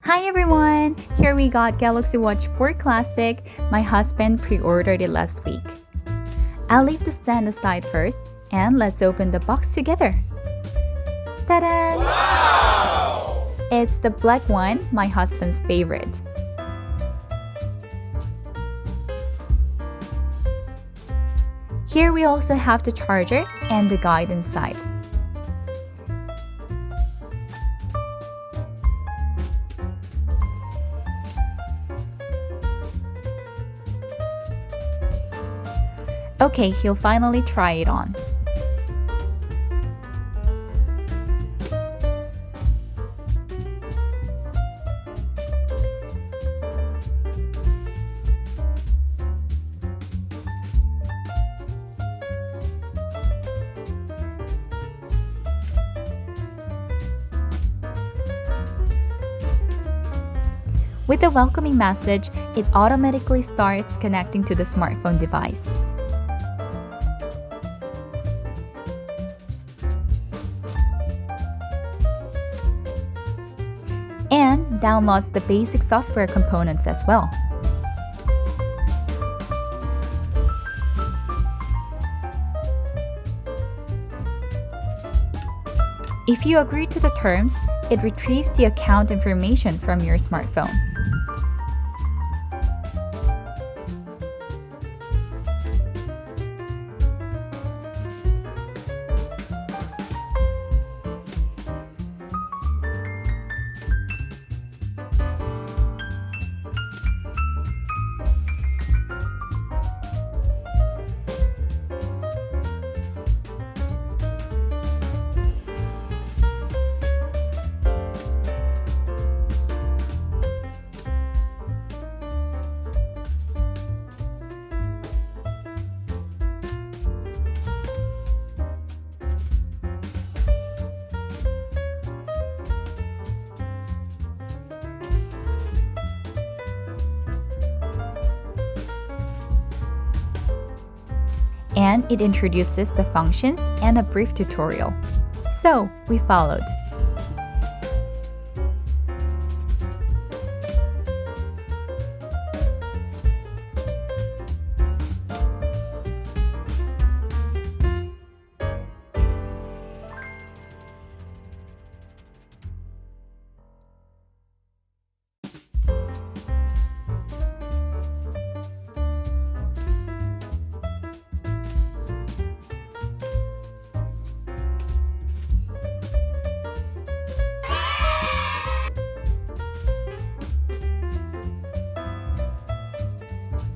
Hi everyone! Here we got Galaxy Watch 4 Classic. My husband pre-ordered it last week. I'll leave the stand aside first and let's open the box together. Ta-da! Wow! It's the black one, my husband's favorite. Here we also have the charger and the guide inside. Okay, he'll finally try it on. With the welcoming message, it automatically starts connecting to the smartphone device. And downloads the basic software components as well. If you agree to the terms, it retrieves the account information from your smartphone. And it introduces the functions and a brief tutorial. So, we followed.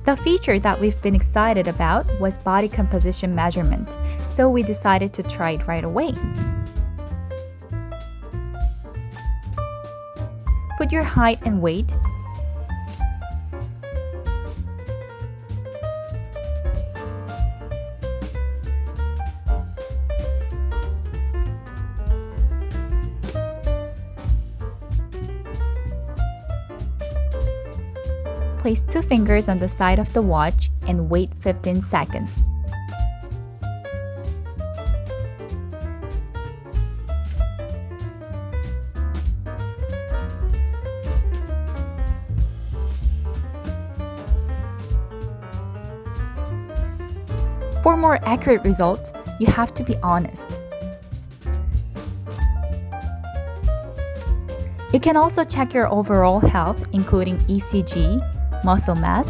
The feature that we've been excited about was body composition measurement, so we decided to try it right away. Put your height and weight, place 2 fingers on the side of the watch and wait 15 seconds. For more accurate results, you have to be honest. You can also check your overall health, including ECG, muscle mass,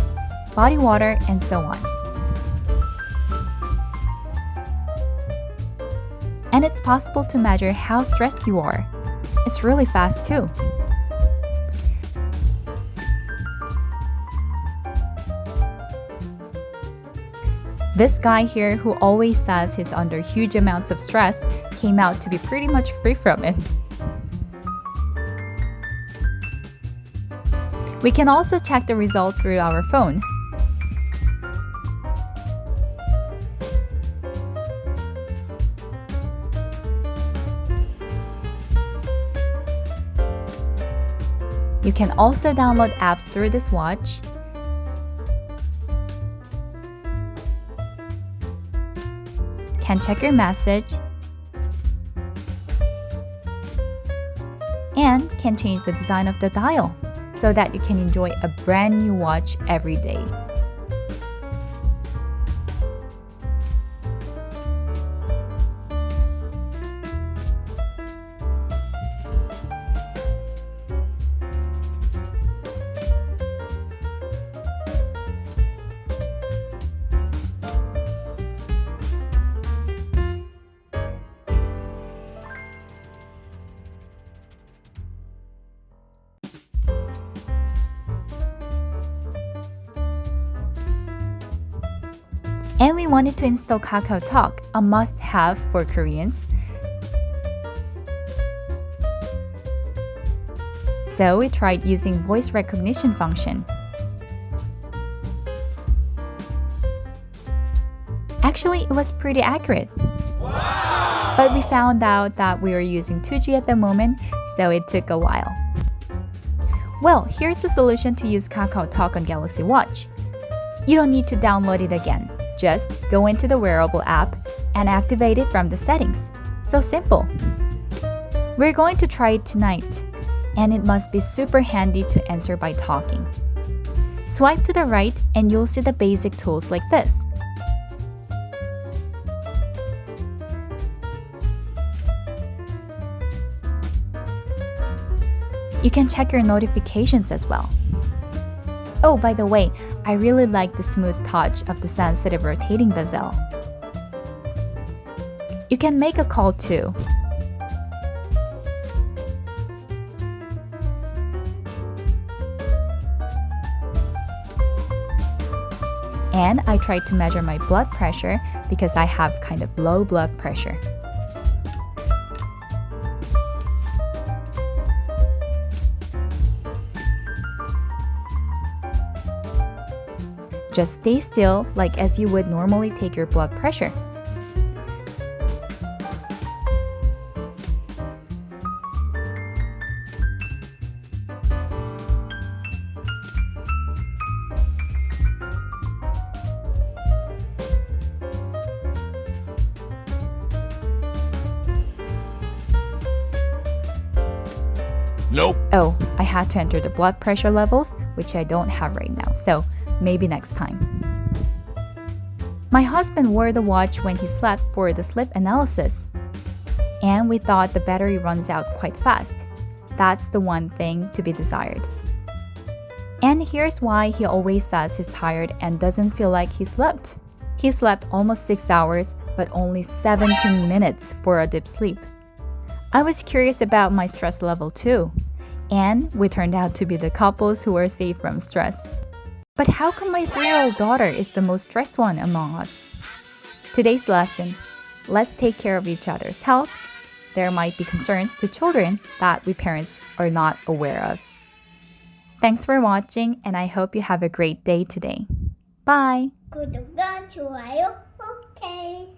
body water, and so on. And it's possible to measure how stressed you are. It's really fast too. This guy here, who always says he's under huge amounts of stress, came out to be pretty much free from it. We can also check the result through our phone. You can also download apps through this watch. Can check your message. And can change the design of the dial so that you can enjoy a brand new watch every day. And we wanted to install Kakao Talk, a must-have for Koreans. So we tried using voice recognition function. Actually, it was pretty accurate. Wow! But we found out that we were using 2G at the moment, so it took a while. Well, here's the solution to use Kakao Talk on Galaxy Watch. You don't need to download it again. Just go into the wearable app and activate it from the settings. So simple. We're going to try it tonight, and it must be super handy to answer by talking. Swipe to the right and you'll see the basic tools like this. You can check your notifications as well. Oh, by the way, I really like the smooth touch of the sensitive rotating bezel. You can make a call too. And I tried to measure my blood pressure because I have kind of low blood pressure. Just stay still like as you would normally take your blood pressure. Nope. Oh, I had to enter the blood pressure levels, which I don't have right now, so maybe next time. My husband wore the watch when he slept for the sleep analysis, and we thought the battery runs out quite fast. That's the one thing to be desired. And here's why he always says he's tired and doesn't feel like he slept. He slept almost 6 hours, but only 17 minutes for a deep sleep. I was curious about my stress level too, and we turned out to be the couples who were safe from stress. But how come my 3-year-old daughter is the most stressed one among us? Today's lesson: let's take care of each other's health. There might be concerns to children that we parents are not aware of. Thanks for watching, and I hope you have a great day today. Bye! 구독과 좋아요, 오케이.